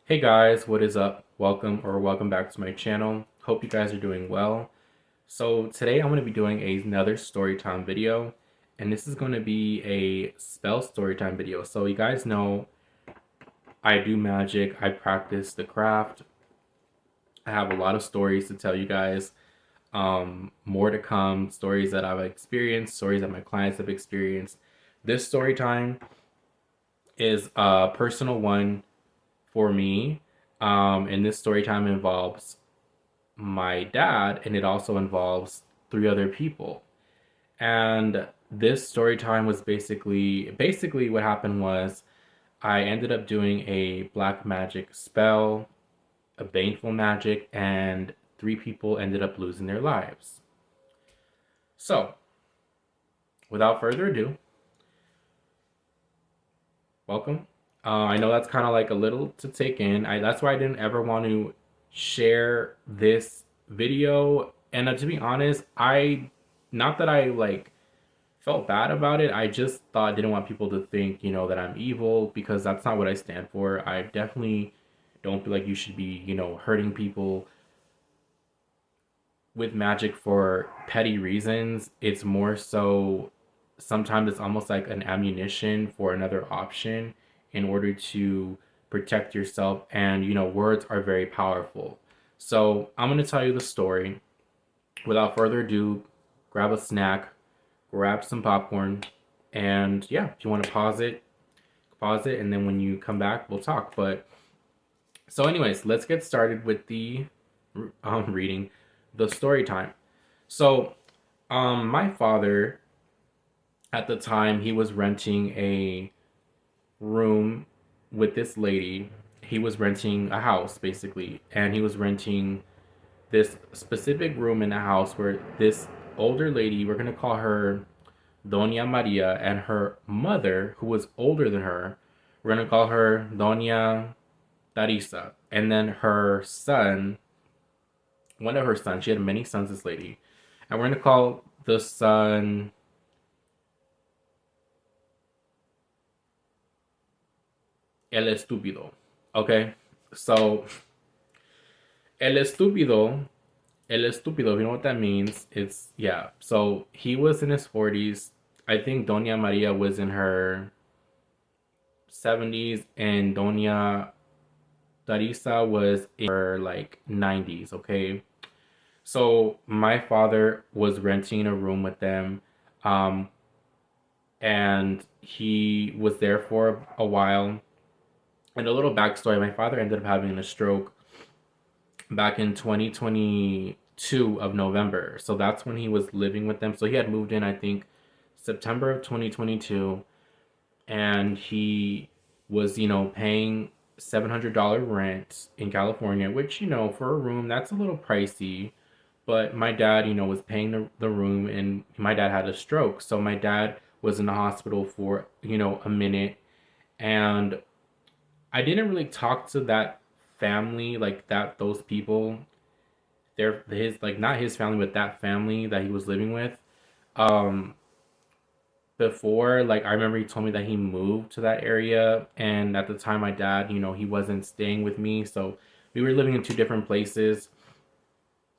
Hey guys, what is up? Welcome back to my channel. Hope you guys are doing well. So today I'm going to be doing another story time video, and this is going to be a spell story time video. So you guys know I do magic, I practice the craft. I have a lot of stories to tell you guys. More to come, stories that I've experienced, stories that my clients have experienced. This story time is a personal one for me. And this story time involves my dad, and it also involves three other people. And this story time was basically what happened was I ended up doing a black magic spell, a baneful magic, and three people ended up losing their lives. So, without further ado, welcome. I know that's kind of like a little to take in. That's why I didn't ever want to share this video. And to be honest, not that I like felt bad about it. I just thought I didn't want people to think, that I'm evil, because that's not what I stand for. I definitely don't feel like you should be, hurting people with magic for petty reasons. It's more so sometimes it's almost like an ammunition for another option in order to protect yourself. And, words are very powerful. So I'm going to tell you the story. Without further ado, grab a snack, grab some popcorn, and yeah, if you want to pause it, and then when you come back, we'll talk. But so, anyways, let's get started with the reading the story time. So, my father at the time he was renting a room with this lady. He was renting a house basically, and he was renting this specific room in the house where this older lady, we're gonna call her Doña Maria, and her mother, who was older than her, we're gonna call her Doña Teresa, and then her son, one of her sons, she had many sons, this lady, and we're gonna call the son El Estúpido. Okay, so El Estúpido, if you know what that means, it's, yeah. So he was in his 40s. I think Doña Maria was in her 70s, and Doña Teresa was in her like 90s, okay? So my father was renting a room with them, um, and he was there for a while. And a little backstory, my father ended up having a stroke back in 2022 of November. So that's when he was living with them. So he had moved in, I think, September of 2022, and he was, paying $700 rent in California, which, for a room, that's a little pricey. But my dad, was paying the room, and my dad had a stroke. So my dad was in the hospital for, a minute. And I didn't really talk to that family, like that, those people. They're his, like, not his family, but that family that he was living with. Um, Before, like, I remember he told me that he moved to that area, and at the time, my dad, he wasn't staying with me, so we were living in two different places.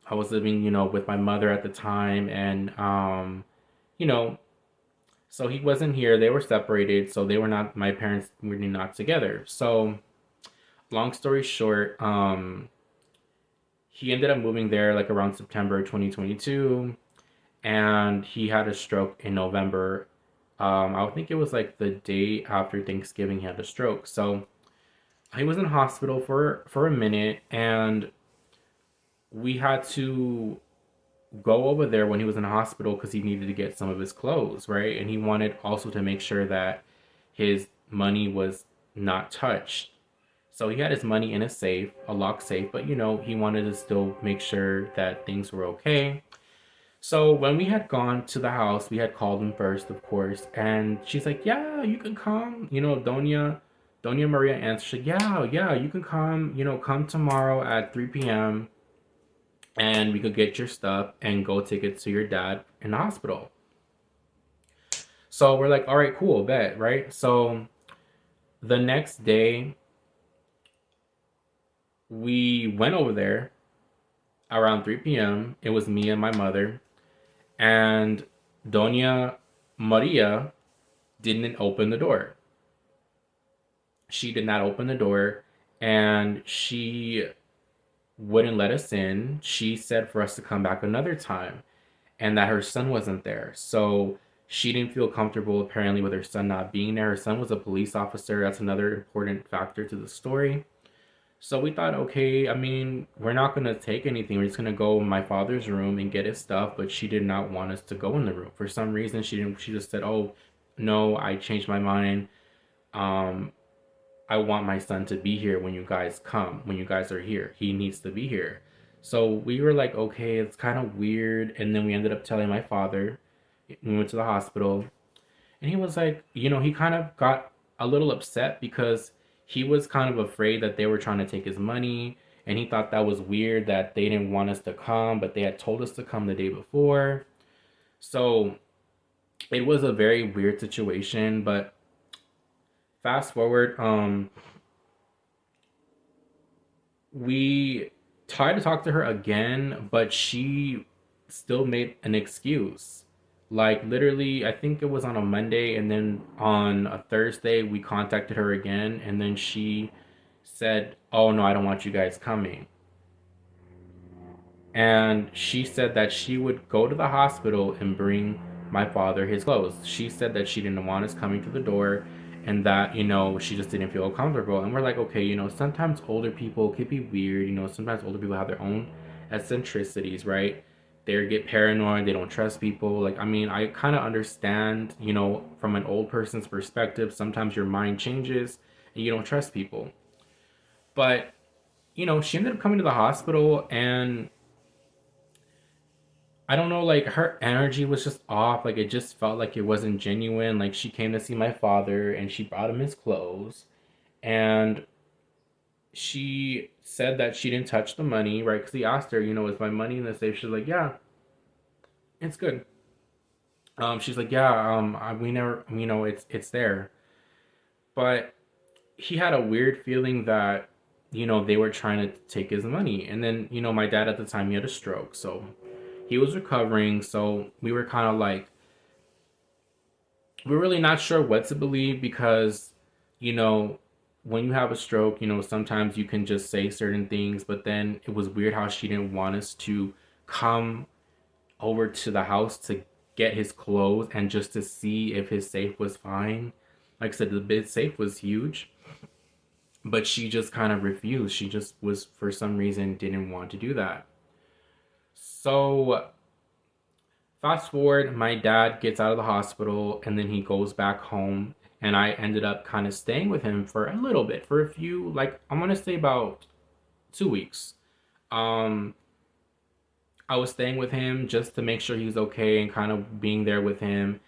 I was living, with my mother at the time, and you know, so he wasn't here. They were separated, so they were not. My parents were not together. So, long story short, he ended up moving there like around September 2022, and he had a stroke in November. I think it was like the day after Thanksgiving he had a stroke. So he was in hospital for a minute, and we had to go over there when he was in the hospital because he needed to get some of his clothes, right? And he wanted also to make sure that his money was not touched. So he had his money in a safe, a lock safe, but he wanted to still make sure that things were okay. So when we had gone to the house, we had called him first, of course, and she's like, "Yeah, you can come." Doña Maria answered, "Yeah, yeah, you can come. Come tomorrow at 3 p.m. and we could get your stuff and go take it to your dad in the hospital." So we're like, "All right, cool, bet." Right? So the next day, We went over there around 3 p.m. It was me and my mother, and Doña Maria didn't open the door. She did not open the door, and she wouldn't let us in. She said for us to come back another time, and that her son wasn't there. So she didn't feel comfortable apparently with her son not being there. Her son was a police officer. That's another important factor to the story. So we thought, okay, I mean, we're not gonna take anything. We're just gonna go in my father's room and get his stuff. But she did not want us to go in the room for some reason. She didn't. She just said, "Oh, no, I changed my mind. Um, I want my son to be here when you guys come. When you guys are here, he needs to be here." So we were like, okay, it's kind of weird. And then we ended up telling my father. We went to the hospital, and he was like, he kind of got a little upset because he was kind of afraid that they were trying to take his money. And he thought that was weird that they didn't want us to come, but they had told us to come the day before. So it was a very weird situation. But fast forward, we tried to talk to her again, but she still made an excuse. Like literally, I think it was on a Monday, and then on a Thursday we contacted her again, and then she said, "Oh no, I don't want you guys coming." And she said that she would go to the hospital and bring my father his clothes. She said that she didn't want us coming to the door, and that, she just didn't feel comfortable. And we're like, okay, sometimes older people could be weird. Sometimes older people have their own eccentricities, right? They get paranoid, they don't trust people. Like, I mean, I kind of understand, from an old person's perspective, sometimes your mind changes and you don't trust people. But, she ended up coming to the hospital, and I don't know, like her energy was just off. Like it just felt like it wasn't genuine. Like she came to see my father and she brought him his clothes, and she said that she didn't touch the money, right? Because he asked her, is my money in the safe? She's like, yeah, it's good. She's like, yeah, we never, it's there. But he had a weird feeling that, they were trying to take his money. And then, my dad at the time, he had a stroke. So he was recovering. So we were kind of like, we're really not sure what to believe because, you know, when you have a stroke, sometimes you can just say certain things, but then it was weird how she didn't want us to come over to the house to get his clothes and just to see if his safe was fine. Like I said, the big safe was huge, but she just kind of refused. She just was, for some reason, didn't want to do that. So fast forward, my dad gets out of the hospital and then he goes back home. And I ended up kind of staying with him for a little bit, for a few, like, I'm going to say about 2 weeks. Um, I was staying with him just to make sure he was okay and kind of being there with him.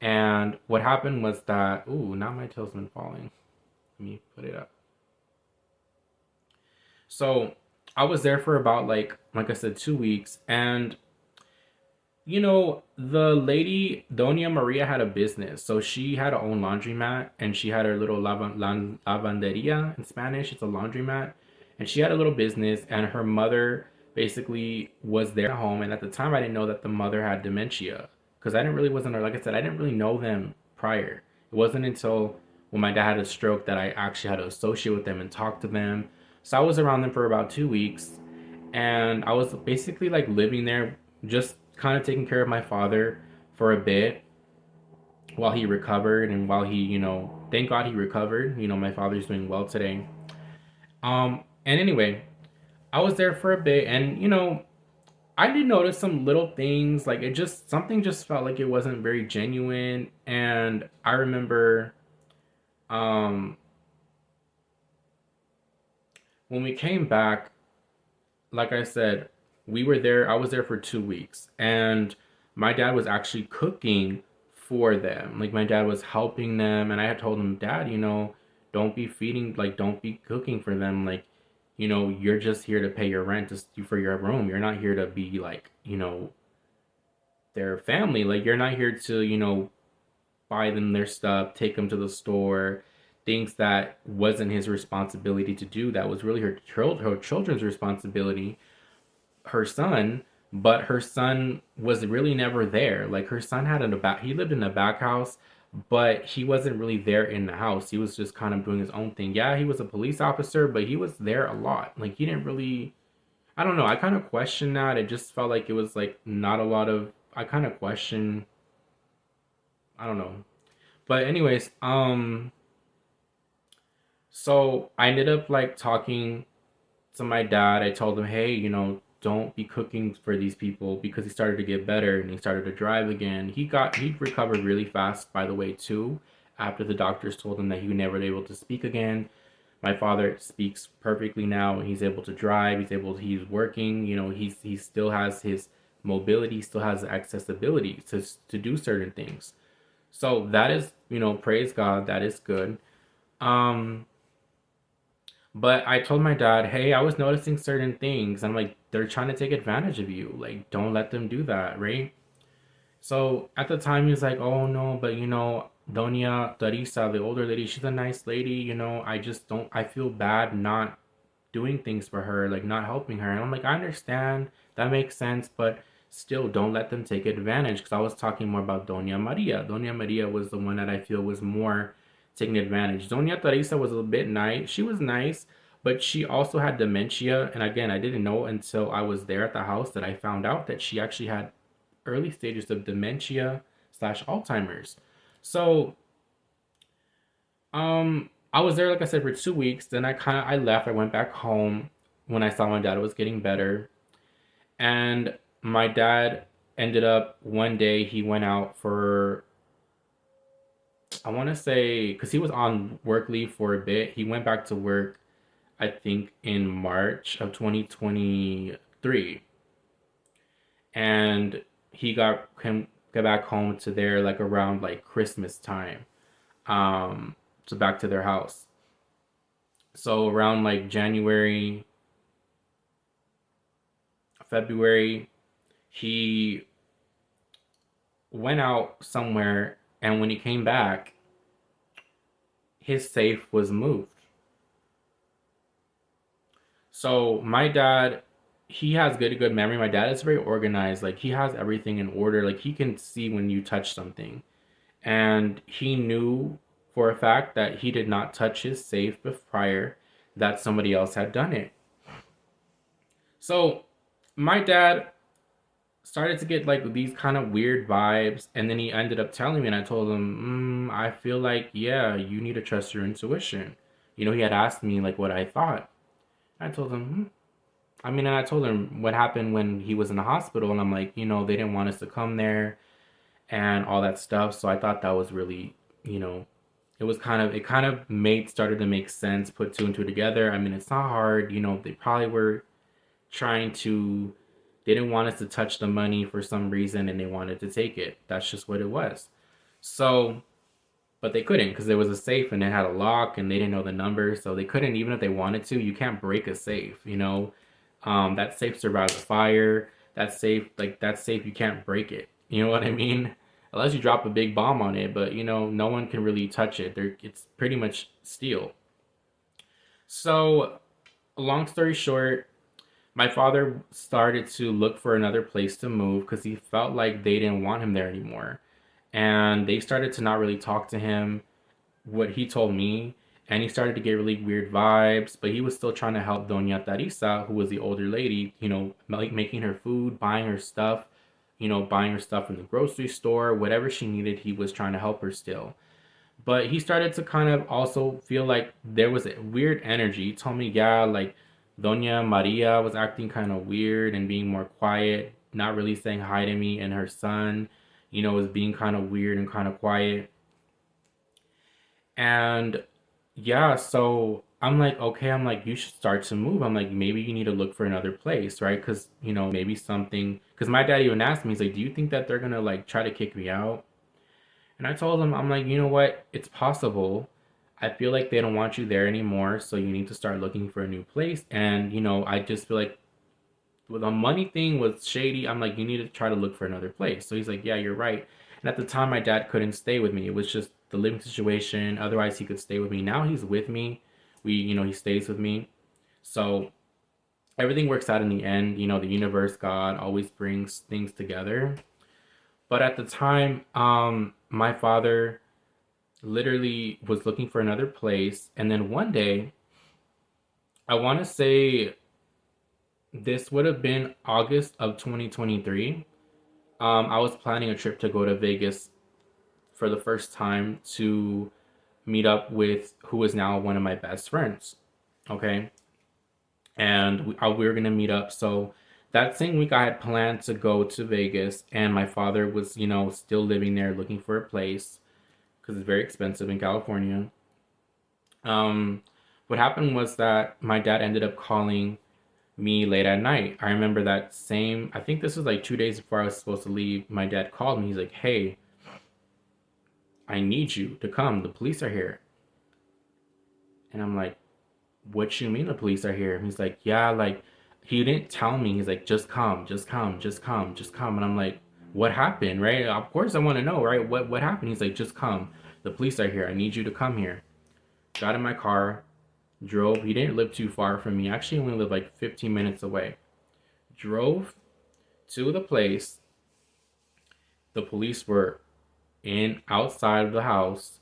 And what happened was that, ooh, now my tail's been falling. Let me put it up. So I was there for about like I said, 2 weeks. And the lady, Doña Maria, had a business. So she had her own laundromat and she had her little lavanderia in Spanish. It's a laundromat. And she had a little business, and her mother basically was there at home. And at the time, I didn't know that the mother had dementia because I didn't really, wasn't, like I said, I didn't really know them prior. It wasn't until when my dad had a stroke that I actually had to associate with them and talk to them. So I was around them for about 2 weeks, and I was basically like living there, just kind of taking care of my father for a bit while he recovered, and while he, thank God he recovered. My father's doing well today. And anyway, I was there for a bit, and I did notice some little things, like it just, something just felt like it wasn't very genuine. And I remember um when we came back, like I said, I was there for 2 weeks, and my dad was actually cooking for them. Like my dad was helping them, and I had told him, Dad, don't be feeding, like don't be cooking for them. Like, you're just here to pay your rent for your room. You're not here to be like, their family. Like you're not here to, buy them their stuff, take them to the store. things that wasn't his responsibility to do, that was really her children's responsibility, her son. But her son was really never there. Like her son had he lived in a back house, but he wasn't really there in the house. He was just kind of doing his own thing. Yeah, he was a police officer, but he was there a lot. Like he didn't really, I don't know, I kind of question that. It just felt like it was like not a lot of, I kind of question, I don't know. But anyways, so I ended up like talking to my dad. I told him, hey, don't be cooking for these people, because he started to get better and he started to drive again. He recovered really fast, by the way, too. After the doctors told him that he would never be able to speak again. My father speaks perfectly now. He's able to drive. He's working. He still has his mobility. He still has accessibility to do certain things. So that is, praise God. That is good. Um, but I told my dad, hey, I was noticing certain things. I'm like, they're trying to take advantage of you. Like, don't let them do that, right? So at the time, he was like, oh no, but Doña Teresa, the older lady, she's a nice lady. I just don't, I feel bad not doing things for her, like not helping her. And I'm like, I understand, that makes sense, but still don't let them take advantage. Because I was talking more about Doña Maria. Doña Maria was the one that I feel was more taking advantage. Doña Teresa was a bit nice. She was nice, but she also had dementia. And again, I didn't know until I was there at the house that I found out that she actually had early stages of dementia slash Alzheimer's. So I was there, like I said, for 2 weeks. Then I left. I went back home when I saw my dad was getting better. And my dad ended up one day, he went out for, I want to say, because he was on work leave for a bit. He went back to work, I think, in March of 2023. And he got back home to there like around like Christmas time. So back to their house. So around like January, February, he went out somewhere, and when he came back, his safe was moved. So my dad, he has good memory. My dad is very organized. Like he has everything in order. Like he can see when you touch something. And he knew for a fact that he did not touch his safe prior, that somebody else had done it. So my dad started to get like these kind of weird vibes, and then he ended up telling me, and I told him, I feel like, yeah, you need to trust your intuition. He had asked me like what I thought. I told him, I mean, and I told him what happened when he was in the hospital, and I'm like, they didn't want us to come there and all that stuff. So I thought that was really, it kind of started to make sense, put two and two together. I mean, it's not hard. They probably were trying to, they didn't want us to touch the money for some reason, and they wanted to take it. That's just what it was. So, but they couldn't, because there was a safe and it had a lock and they didn't know the number. So they couldn't, even if they wanted to. You can't break a safe. That safe survives fire. That safe, you can't break it. You know what I mean? Unless you drop a big bomb on it, but no one can really touch it. It's pretty much steel. So, long story short, my father started to look for another place to move because he felt like they didn't want him there anymore. And they started to not really talk to him, what he told me. And he started to get really weird vibes, but he was still trying to help Doña Teresa, who was the older lady, like making her food, buying her stuff from the grocery store, whatever she needed, he was trying to help her still. But he started to kind of also feel like there was a weird energy. He told me, yeah, like Doña Maria was acting kind of weird and being more quiet, not really saying hi to me, and her son, was being kind of weird and kind of quiet. And yeah, so I'm like, okay, I'm like, you should start to move. I'm like, maybe you need to look for another place, right? Because, maybe something, because my dad even asked me, he's like, do you think that they're gonna like try to kick me out? And I told him, I'm like, you know what? It's possible. I feel like they don't want you there anymore, so you need to start looking for a new place. And, I just feel like the money thing was shady. I'm like, you need to try to look for another place. So he's like, yeah, you're right. And at the time, my dad couldn't stay with me. It was just the living situation. Otherwise, he could stay with me. Now he's with me. He stays with me. So everything works out in the end. The universe, God always brings things together. But at the time, my father literally was looking for another place. And then one day, I want to say this would have been August of 2023. I was planning a trip to go to Vegas for the first time to meet up with who is now one of my best friends. Okay. And we were going to meet up. So that same week, I had planned to go to Vegas, and my father was, still living there looking for a place because it's very expensive in California. Um, what happened was that my dad ended up calling me late at night. I remember that same, I think this was like 2 days before I was supposed to leave. My dad called me. He's like, "Hey, I need you to come. The police are here." And I'm like, "What you mean the police are here?" And he's like, "Yeah, like, he didn't tell me." He's like, "Just come, just come, just come, just come." And I'm like, "What happened?" Right? Of course I want to know, right? What happened? He's like, "Just come. The police are here. I need you to come here." Got in my car, drove. He didn't live too far from me. Actually, only lived like 15 minutes away. Drove to the place. The police were in outside of the house,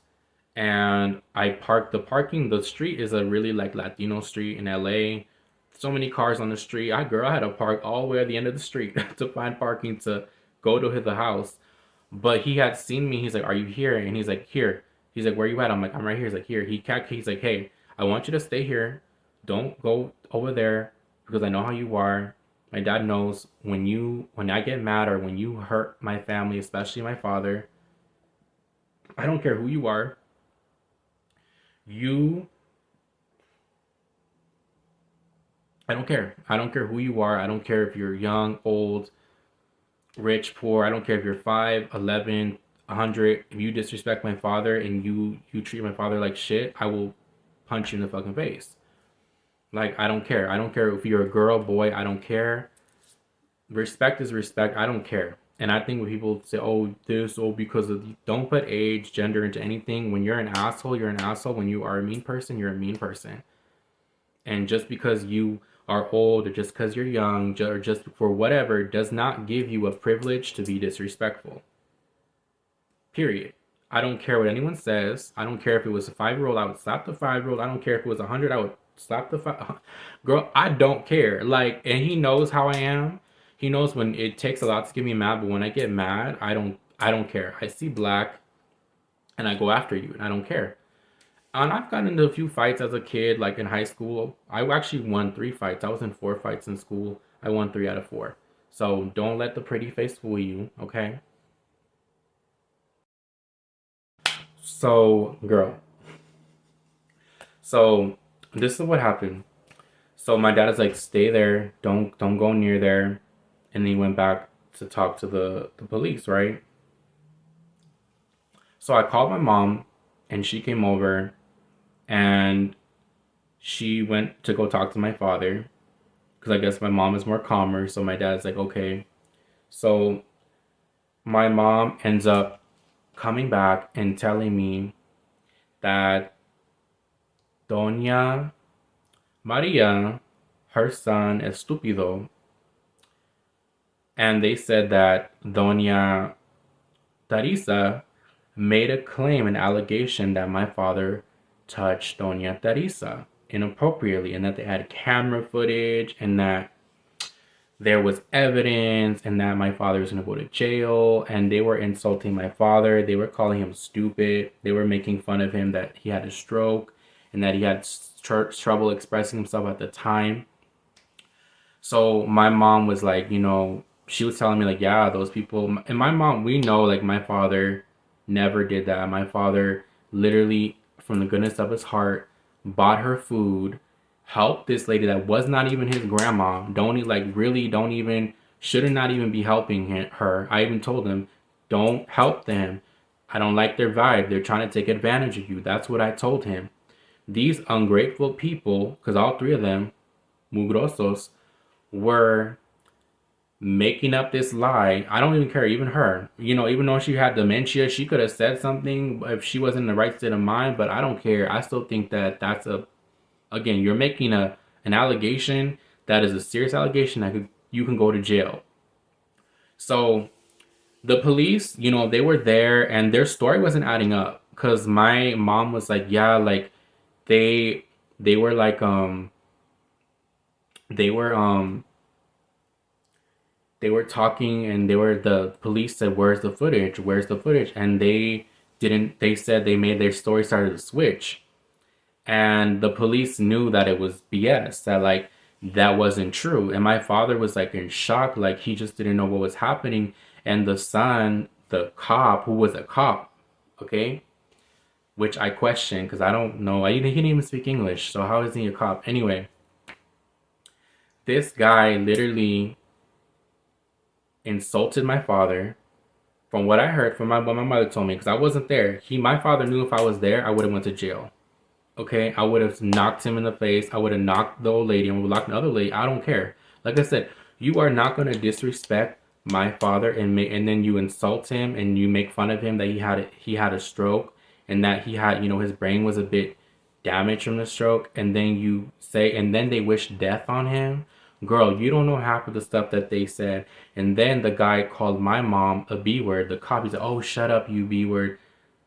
and I parked. The street is a really like Latino street in LA. So many cars on the street. I had to park all the way at the end of the street to find parking to go to the house. But he had seen me. He's like, "Are you here?" And he's like, "Here." He's like, "Where you at?" I'm like, "I'm right here." He's like, "Here." He's like, "Hey, I want you to stay here. Don't go over there because I know how you are. My dad knows when I get mad or when you hurt my family, especially my father, I don't care who you are. You I don't care. I don't care who you are. I don't care if you're young, old, rich, poor. I don't care if you're 5, 11, 100. If you disrespect my father and you treat my father like shit, I will punch you in the fucking face." Like, I don't care. I don't care if you're a girl, boy. I don't care. Respect is respect. I don't care. And I think when people say, "Oh, this," "oh, because of," don't put age, gender into anything. When you're an asshole, you're an asshole. When you are a mean person, you're a mean person. And just because you are old, or just because you're young, or just for whatever, does not give you a privilege to be disrespectful. Period. I don't care what anyone says. I don't care if it was a 5-year-old, I would slap the 5-year-old. I don't care if it was 100, I would slap the five. Girl, I don't care. Like, and he knows how I am. He knows when it takes a lot to get me mad, but when I get mad, I don't care. I see black and I go after you, and I don't care. And I've gotten into a few fights as a kid, like in high school. I actually won 3 fights. I was in 4 fights in school. I won 3 out of 4. So don't let the pretty face fool you, okay? So, girl. So this is what happened. So my dad is like, "Stay there. Don't go near there." And he went back to talk to the police, right? So I called my mom, and she came over, and she went to go talk to my father because I guess my mom is more calmer. So my dad's like, "Okay." So my mom ends up coming back and telling me that Doña Maria, her son, Estupido, and they said that Doña Teresa made a claim, an allegation that my father touched Doña Teresa inappropriately, and that they had camera footage, and that there was evidence, and that my father was going to go to jail. And they were insulting my father. They were calling him stupid. They were making fun of him that he had a stroke and that he had trouble expressing himself at the time. So my mom was like, she was telling me like, "Yeah, those people." And my mom, we know, like, my father never did that. My father literally, from the goodness of his heart, bought her food, helped this lady that was not even his grandma. Don't even, should not even be helping her. I even told him, "Don't help them. I don't like their vibe. They're trying to take advantage of you." That's what I told him. These ungrateful people, because all three of them, mugrosos, were making up this lie. I don't even care, even her. You know, even though she had dementia, she could have said something if she wasn't in the right state of mind, but I don't care. I still think that that's a, again, you're making a an allegation that is a serious allegation that could, you can go to jail. So the police, you know, they were there and their story wasn't adding up because my mom was like, yeah, like they they were like they were they were talking and they were, the police said, where's the footage, where's the footage, and they didn't, they said they made their story started to switch, and the police knew that it was BS, that like that wasn't true, and my father was like in shock, like he just didn't know what was happening. And the son, the cop, who was a cop, okay, which I question because I don't know, he didn't even speak English, so how is he a cop anyway? This guy literally insulted my father. From what I heard from what my mother told me, because I wasn't there, my father knew if I was there, I would have went to jail. Okay, I would have knocked him in the face. I would have knocked the old lady and would have knocked the other lady. I don't care. Like I said, you are not going to disrespect my father and then you insult him and you make fun of him that he had a stroke and that he had, you know, his brain was a bit damaged from the stroke, and then you say, and then they wish death on him. Girl, you don't know half of the stuff that they said. And then the guy called my mom a B word. The cop, he said, oh, shut up, you B word.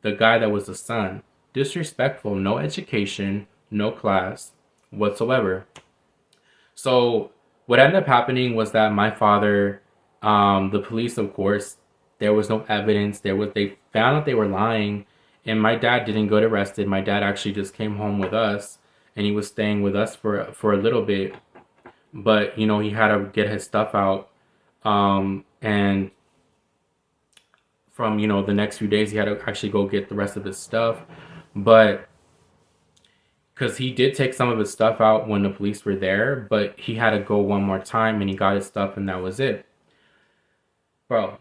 The guy that was the son. Disrespectful, no education, no class whatsoever. So what ended up happening was that my father, the police, of course, there was no evidence. They found out they were lying, and my dad didn't get arrested. My dad actually just came home with us, and he was staying with us for a little bit. But you know, he had to get his stuff out, and from, you know, the next few days, he had to actually go get the rest of his stuff, but because he did take some of his stuff out when the police were there, but he had to go one more time and he got his stuff and that was it. Bro,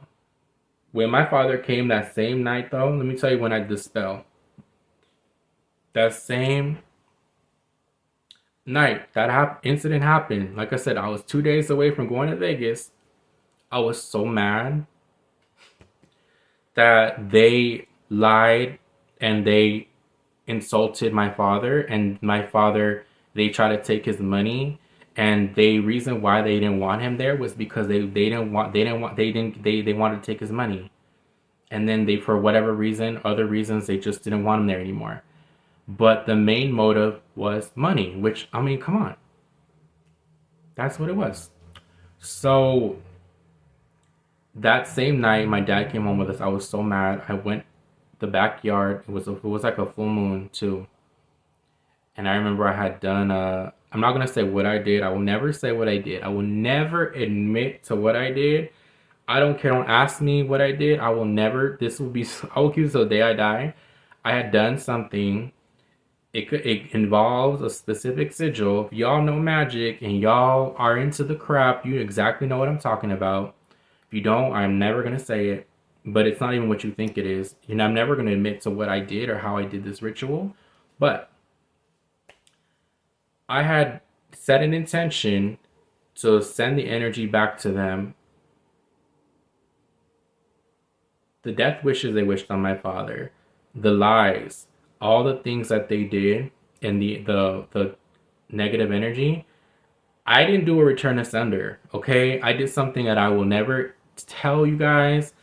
when my father came that same night though, let me tell you when I dispel. That same night that incident happened, like I said, I was 2 days away from going to Vegas. I was so mad that they lied and they insulted my father, and my father, they tried to take his money, and the reason why they didn't want him there was because they wanted to take his money, and then they, for whatever reason, other reasons, they just didn't want him there anymore. But the main motive was money, which, I mean, come on, that's what it was. So that same night my dad came home with us, I was so mad. I went the backyard. It was like a full moon too, and I remember I had done. I'm not gonna say what I did. I will never say what I did. I will never admit to what I did. I don't care. Don't ask me what I did. I will never. This will be. I will keep it till the day I die. I had done something. It involves a specific sigil. If y'all know magic and y'all are into the crap, you exactly know what I'm talking about. If you don't, I'm never gonna say it. But it's not even what you think it is. You know, I'm never gonna admit to what I did or how I did this ritual. But I had set an intention to send the energy back to them. The death wishes they wished on my father, the lies, all the things that they did, and the negative energy. I didn't do a return to sender, okay? I did something that I will never tell you guys.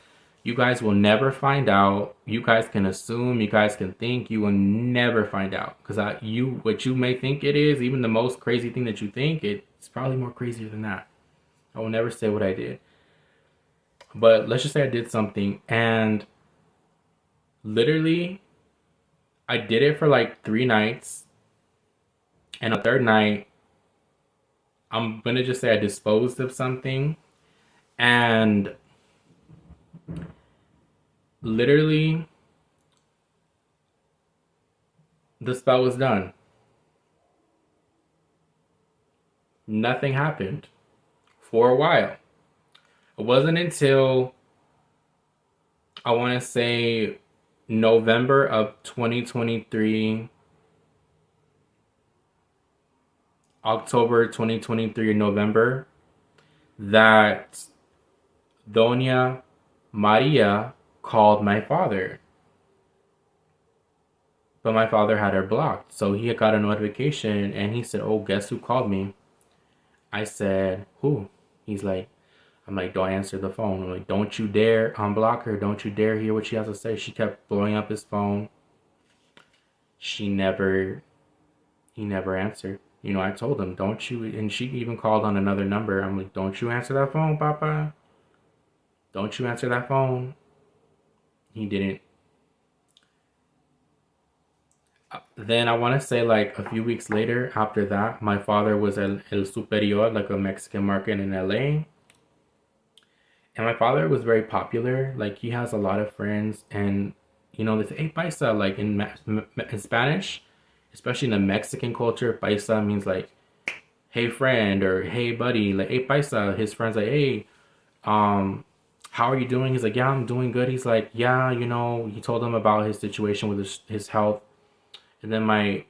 You guys will never find out. You guys can assume, you guys can think, you will never find out. Because what you may think it is, even the most crazy thing that you think, it's probably more crazier than that. I will never say what I did. But let's just say I did something, and literally I did it for like 3 nights, and a third night I'm gonna just say I disposed of something, and literally the spell was done. Nothing happened for a while. It wasn't until, I want to say, November of 2023, October 2023 November, that Doña Maria called my father, but my father had her blocked. So he got a notification and he said, "Oh, guess who called me?" I said, "Who?" He's like, I'm like, "Don't answer the phone." I'm like, "Don't you dare unblock her. Don't you dare hear what she has to say." She kept blowing up his phone. She never, he never answered. You know, I told him, "Don't you," and she even called on another number. I'm like, "Don't you answer that phone, Papa. Don't you answer that phone." He didn't. Then I want to say like a few weeks later after that, my father was at El Superior, like a Mexican market in LA. And my father was very popular. Like he has a lot of friends, and you know, they say, "Hey, paisa," like in Spanish, especially in the Mexican culture, paisa means like, "Hey, friend," or "Hey, buddy." Like, "Hey, paisa." His friends like, "Hey, um, how are you doing?" He's like, "Yeah, I'm doing good." He's like, "Yeah, you know," he told them about his situation with his health, and then my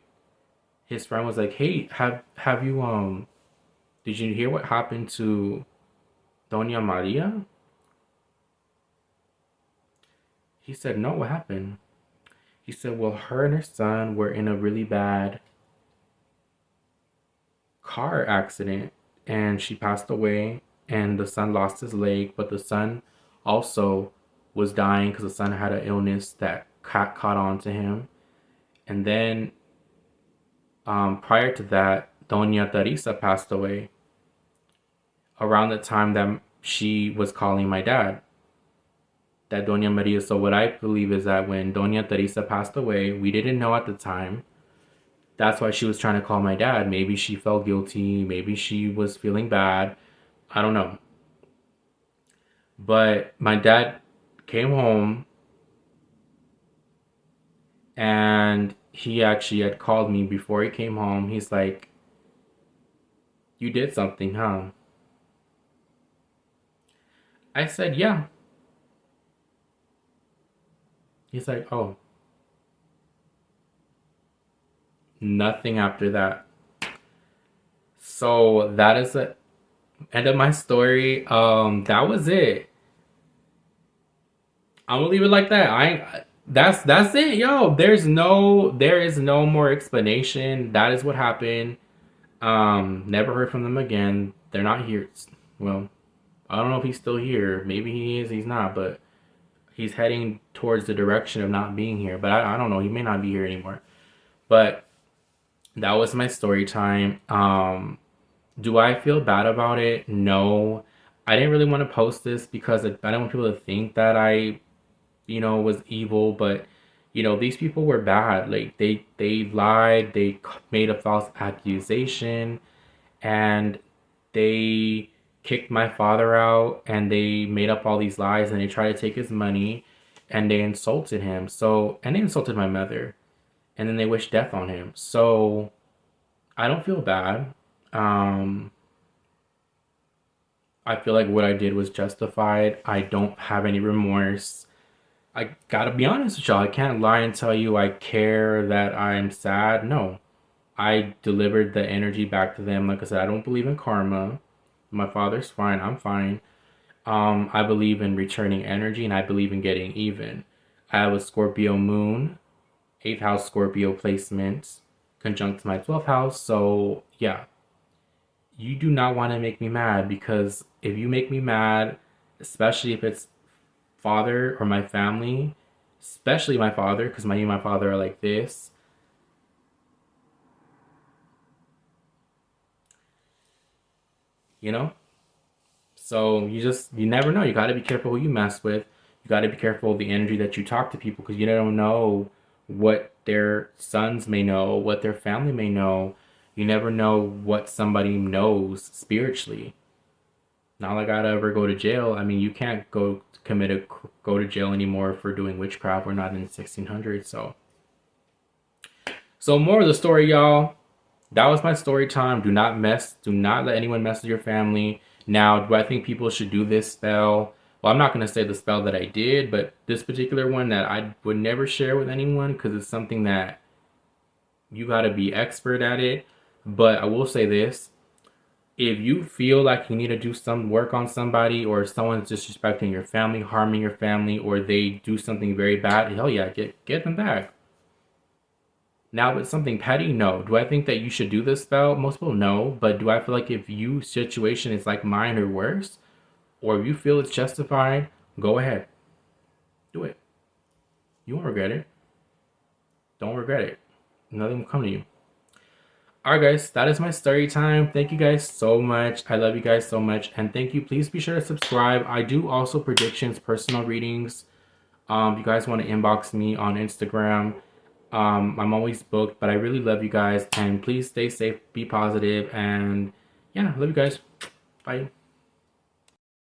his friend was like, "Hey, have you did you hear what happened to Doña Maria?" He said, "No, what happened?" He said, "Well, her and her son were in a really bad car accident and she passed away, and the son lost his leg, but the son also was dying because the son had an illness that caught on to him. And then prior to that, Doña Teresa passed away around the time that she was calling my dad, that Doña Maria." So what I believe is that when Doña Teresa passed away, we didn't know at the time. That's why she was trying to call my dad. Maybe she felt guilty. Maybe she was feeling bad. I don't know. But my dad came home and he actually had called me before he came home. He's like, "You did something, huh?" I said, "Yeah." He's like, "Oh." Nothing after that. So that is the end of my story. That was it. I'm gonna leave it like that. That's it, yo. There is no more explanation. That is what happened. Never heard from them again. They're not here. Well, I don't know if he's still here. Maybe he is, he's not, but he's heading towards the direction of not being here. But I don't know. He may not be here anymore. But that was my story time. Do I feel bad about it? No. I didn't really want to post this because I didn't want people to think that I, you know, was evil, but you know, these people were bad. Like they lied, they made a false accusation, and they kicked my father out, and they made up all these lies, and they tried to take his money, and they insulted him. So, and they insulted my mother, and then they wished death on him. So, I don't feel bad. Um I feel like what I did was justified. I don't have any remorse. I gotta be honest with y'all. I can't lie and tell you I care, that I'm sad. No. I delivered the energy back to them. Like I said, I don't believe in karma. My father's fine. I'm fine. I believe in returning energy, and I believe in getting even. I have a Scorpio moon, 8th house Scorpio placement, conjunct my 12th house. So, yeah, you do not want to make me mad, because if you make me mad, especially if it's father or my family, especially my father, because my father are like this, you know. So you never know. You got to be careful who you mess with. You got to be careful of the energy that you talk to people, because you don't know what their sons may know, what their family may know. You never know what somebody knows spiritually. Not like I'd ever go to jail. I mean, you can't go to jail anymore for doing witchcraft. We're not in the 1600s. So more of the story, y'all. That was my story time. Do not let anyone mess with your family. Now, do I think people should do this spell? Well, I'm not going to say the spell that I did, but this particular one that I would never share with anyone, because it's something that you got to be expert at it. But I will say this: If you feel like you need to do some work on somebody, or someone's disrespecting your family, harming your family, or they do something very bad, hell yeah, get them back. Now, with something petty, no. Do I think that you should do this spell? Most people no, but do I feel like if you situation is like mine or worse, or if you feel it's justified, go ahead, do it. You won't regret it. Don't regret it. Nothing will come to you. Alright guys, that is my story time. Thank you guys so much. I love you guys so much. And thank you. Please be sure to subscribe. I do also predictions, personal readings. If you guys want to inbox me on Instagram. I'm always booked, but I really love you guys. And please stay safe, be positive, and yeah, love you guys. Bye.